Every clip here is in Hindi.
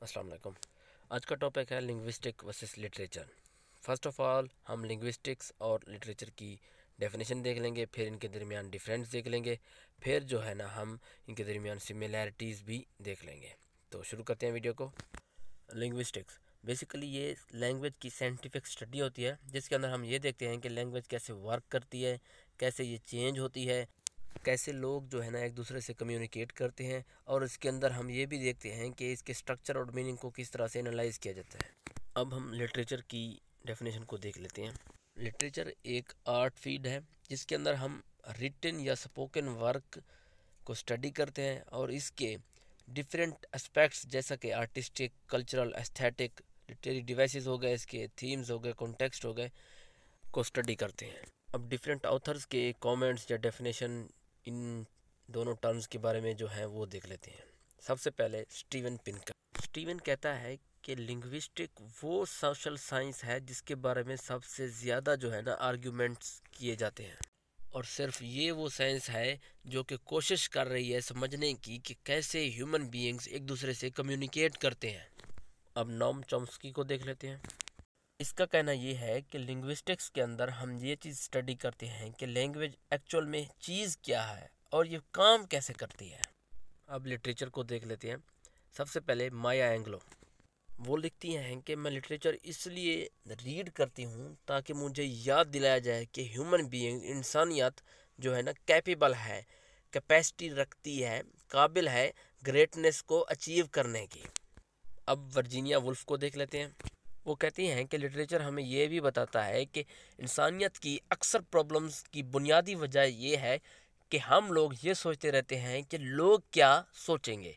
अस्सलाम वालेकुम। आज का टॉपिक है linguistic versus literature. First of all हम लिंग्विस्टिक्स और लिटरेचर की डेफिनेशन देख लेंगे, फिर इनके दरमियान डिफरेंस देख लेंगे, फिर जो है ना हम इनके दरमियान सिमिलैरिटीज़ भी देख लेंगे। तो शुरू करते हैं वीडियो को। लिंग्विस्टिक्स बेसिकली ये लैंग्वेज की साइंटिफिक स्टडी होती है, जिसके अंदर हम ये देखते हैं कि लैंग्वेज कैसे वर्क करती है, कैसे ये चेंज होती है, कैसे लोग जो है ना एक दूसरे से कम्युनिकेट करते हैं, और इसके अंदर हम ये भी देखते हैं कि इसके स्ट्रक्चर और मीनिंग को किस तरह से एनालाइज किया जाता है। अब हम लिटरेचर की डेफिनेशन को देख लेते हैं। लिटरेचर एक आर्ट फील्ड है जिसके अंदर हम रिटन या स्पोकन वर्क को स्टडी करते हैं और इसके डिफरेंट एस्पेक्ट्स जैसा कि artistic, cultural, aesthetic, literary devices हो गए, इसके थीम्स हो गए, कॉन्टेक्स्ट हो गए, को स्टडी करते हैं। अब डिफरेंट ऑथर्स के कमेंट्स या डेफिनेशन इन दोनों टर्म्स के बारे में जो है वो देख लेते हैं। सबसे पहले स्टीवन पिनकर। स्टीवन कहता है कि लिंग्विस्टिक वो सोशल साइंस है जिसके बारे में सबसे ज़्यादा जो है ना आर्ग्यूमेंट्स किए जाते हैं, और सिर्फ ये वो साइंस है जो कि कोशिश कर रही है समझने की कि कैसे ह्यूमन बीइंग्स एक दूसरे से कम्युनिकेट करते हैं। अब नोम चॉम्स्की को देख लेते हैं। इसका कहना ये है कि लिंग्विस्टिक्स के अंदर हम ये चीज़ स्टडी करते हैं कि लैंग्वेज एक्चुअल में चीज़ क्या है और ये काम कैसे करती है। अब लिटरेचर को देख लेते हैं। सबसे पहले माया एंग्लो, वो लिखती हैं कि मैं लिटरेचर इसलिए रीड करती हूँ ताकि मुझे याद दिलाया जाए कि ह्यूमन बीइंग, इंसानियत जो है ना कैपेबल है, कैपेसिटी रखती है, काबिल है ग्रेटनेस को अचीव करने की। अब वर्जीनिया वुल्फ को देख लेते हैं। वो कहती हैं कि लिटरेचर हमें ये भी बताता है कि इंसानियत की अक्सर प्रॉब्लम्स की बुनियादी वजह ये है कि हम लोग ये सोचते रहते हैं कि लोग क्या सोचेंगे,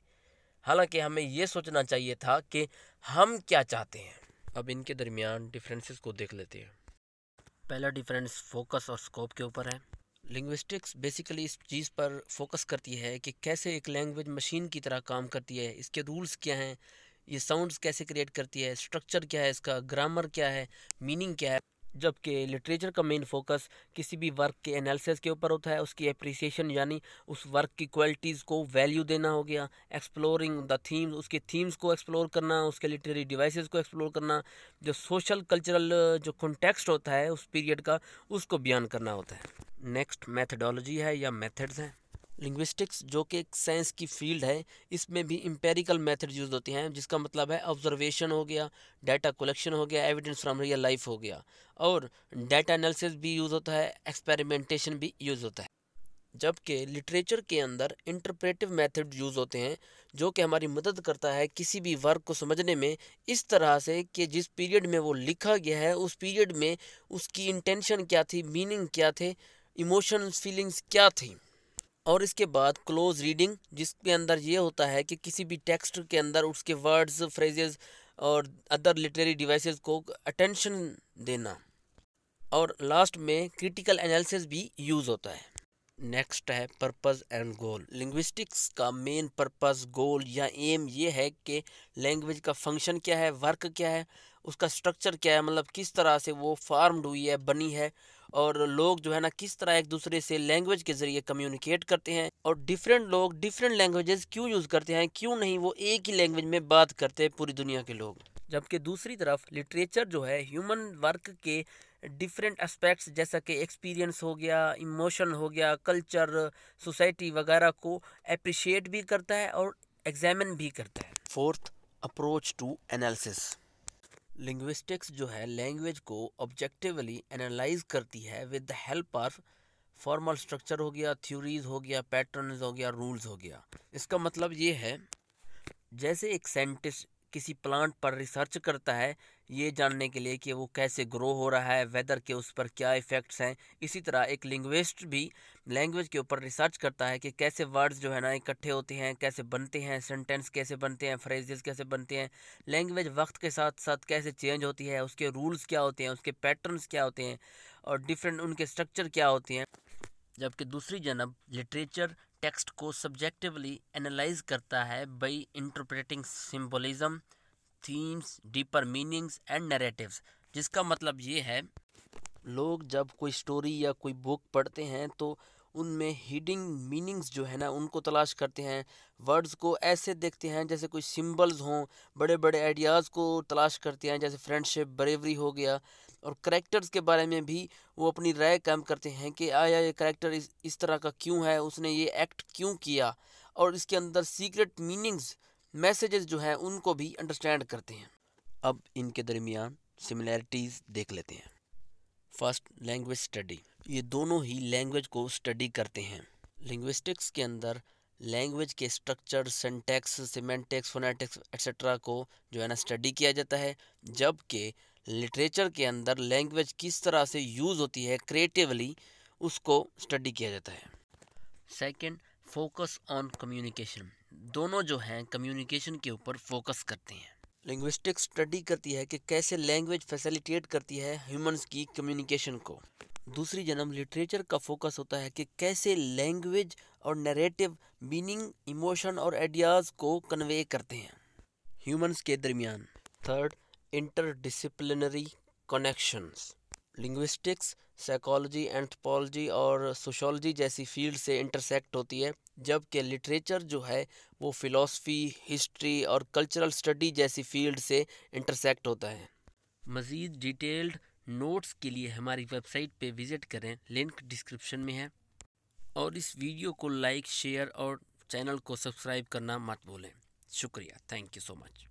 हालांकि हमें ये सोचना चाहिए था कि हम क्या चाहते हैं। अब इनके दरमियान डिफरेंसेस को देख लेते हैं। पहला डिफरेंस फोकस और स्कोप के ऊपर है। लिंग्विस्टिक्स बेसिकली इस चीज़ पर फोकस करती है कि कैसे एक लैंग्वेज मशीन की तरह काम करती है, इसके रूल्स क्या हैं, ये साउंड्स कैसे क्रिएट करती है, स्ट्रक्चर क्या है इसका, ग्रामर क्या है, मीनिंग क्या है। जबकि लिटरेचर का मेन फोकस किसी भी वर्क के एनालिसिस के ऊपर होता है, उसकी एप्रिसिएशन यानी उस वर्क की क्वालिटीज़ को वैल्यू देना हो गया, एक्सप्लोरिंग द थीम्स, उसके थीम्स को एक्सप्लोर करना, उसके लिटरेरी डिवाइसेस को एक्सप्लोर करना, जो सोशल कल्चरल जो कॉन्टेक्स्ट होता है उस पीरियड का, उसको बयान करना होता है। नेक्स्ट मेथडोलॉजी है या मेथड्स हैं। लिंग्विस्टिक्स जो कि एक साइंस की फील्ड है, इसमें भी एम्पेरिकल मेथड यूज़ होते हैं, जिसका मतलब है ऑब्जर्वेशन हो गया, डाटा कलेक्शन हो गया, एविडेंस फ्रॉम रियल लाइफ हो गया, और डाटा एनालिसिस भी यूज़ होता है, एक्सपेरिमेंटेशन भी यूज़ होता है। जबकि लिटरेचर के अंदर इंटरप्रेटिव मेथड यूज़ होते हैं जो कि हमारी मदद करता है किसी भी वर्क को समझने में, इस तरह से कि जिस पीरियड में वो लिखा गया है उस पीरियड में उसकी इंटेंशन क्या थी, मीनिंग क्या थे, इमोशंस फीलिंग्स क्या थी। और इसके बाद क्लोज रीडिंग, जिसके अंदर ये होता है कि किसी भी टेक्स्ट के अंदर उसके वर्ड्स, फ्रेजेस और अदर लिटरेरी डिवाइसेस को अटेंशन देना। और लास्ट में क्रिटिकल एनालिसिस भी यूज़ होता है। नेक्स्ट है पर्पस एंड गोल। लिंग्विस्टिक्स का मेन पर्पस, गोल या एम ये है कि लैंग्वेज का फंक्शन क्या है, वर्क क्या है, उसका स्ट्रक्चर क्या है, मतलब किस तरह से वो फॉर्म्ड हुई है, बनी है, और लोग जो है ना किस तरह एक दूसरे से लैंग्वेज के ज़रिए कम्युनिकेट करते हैं, और डिफरेंट लोग डिफरेंट लैंग्वेजेस क्यों यूज़ करते हैं, क्यों नहीं वो एक ही लैंग्वेज में बात करते हैं पूरी दुनिया के लोग। जबकि दूसरी तरफ लिटरेचर जो है ह्यूमन वर्क के डिफरेंट एस्पेक्ट्स जैसा कि एक्सपीरियंस हो गया, इमोशन हो गया, कल्चर, सोसाइटी वगैरह को अप्रिशिएट भी करता है और एग्जामिन भी करता है। Fourth, approach to analysis. Linguistics जो है लैंग्वेज को ऑब्जेक्टिवली एनालाइज करती है with the help of formal structure हो गया, थ्योरीज हो गया, पैटर्न्स हो गया, रूल्स हो गया। इसका मतलब ये है जैसे एक साइंटिस्ट किसी प्लांट पर रिसर्च करता है ये जानने के लिए कि वो कैसे ग्रो हो रहा है, वेदर के उस पर क्या इफ़ेक्ट्स हैं, इसी तरह एक लिंग्विस्ट भी लैंग्वेज के ऊपर रिसर्च करता है कि कैसे वर्ड्स जो है ना इकट्ठे होते हैं, कैसे बनते हैं, सेंटेंस कैसे बनते हैं, फ्रेजेस कैसे बनते हैं, लैंग्वेज वक्त के साथ साथ कैसे चेंज होती है, उसके रूल्स क्या होते हैं, उसके पैटर्न्स क्या होते हैं, और डिफरेंट उनके स्ट्रक्चर क्या होते हैं। जबकि दूसरी जानब लिटरेचर टेक्स्ट को सब्जेक्टिवली एनालाइज करता है by interpreting symbolism, themes, deeper meanings and narratives. जिसका मतलब ये है लोग जब कोई स्टोरी या कोई बुक पढ़ते हैं तो उनमें हिडन मीनिंग्स जो है ना उनको तलाश करते हैं, वर्ड्स को ऐसे देखते हैं जैसे कोई सिंबल्स हों, बड़े बड़े आइडियाज़ को तलाश करते हैं जैसे फ्रेंडशिप, ब्रेवरी हो गया। और करेक्टर्स के बारे में भी वो अपनी राय कायम करते हैं कि आया ये करेक्टर इस तरह का क्यों है, उसने ये एक्ट क्यों किया, और इसके अंदर सीक्रेट मीनिंग्स, मैसेजेस जो हैं उनको भी अंडरस्टैंड करते हैं। अब इनके दरमियान सिमिलैरिटीज़ देख लेते हैं। First, language study. ये दोनों ही लैंग्वेज को स्टडी करते हैं। लिंग्विस्टिक्स के अंदर लैंग्वेज के structure, syntax, semantics, phonetics etcetera को जो है ना स्टडी किया जाता है, जबकि लिटरेचर के अंदर लैंग्वेज किस तरह से यूज़ होती है क्रिएटिवली उसको स्टडी किया जाता है। Second, focus on communication. दोनों जो हैं कम्युनिकेशन के ऊपर फोकस करते हैं। लिंग्विस्टिक्स स्टडी करती है कि कैसे लैंग्वेज फैसिलिटेट करती है ह्यूमंस की कम्युनिकेशन को। दूसरी जन्म लिटरेचर का फोकस होता है कि कैसे लैंग्वेज और नैरेटिव मीनिंग, इमोशन और आइडियाज़ को कन्वे करते हैं ह्यूमंस के दरमियान। Third, interdisciplinary connections. Linguistics psychology, anthropology और सोशोलॉजी जैसी फील्ड से इंटरसेक्ट होती है, जबकि लिटरेचर जो है वो फ़िलासफ़ी, हिस्ट्री और कल्चरल स्टडी जैसी फील्ड से इंटरसेक्ट होता है। मज़ीद डिटेल्ड नोट्स के लिए हमारी वेबसाइट पे विज़िट करें, लिंक डिस्क्रिप्शन में है। और इस वीडियो को लाइक, शेयर और चैनल को सब्सक्राइब करना मत भूलें। शुक्रिया, थैंक यू सो मच।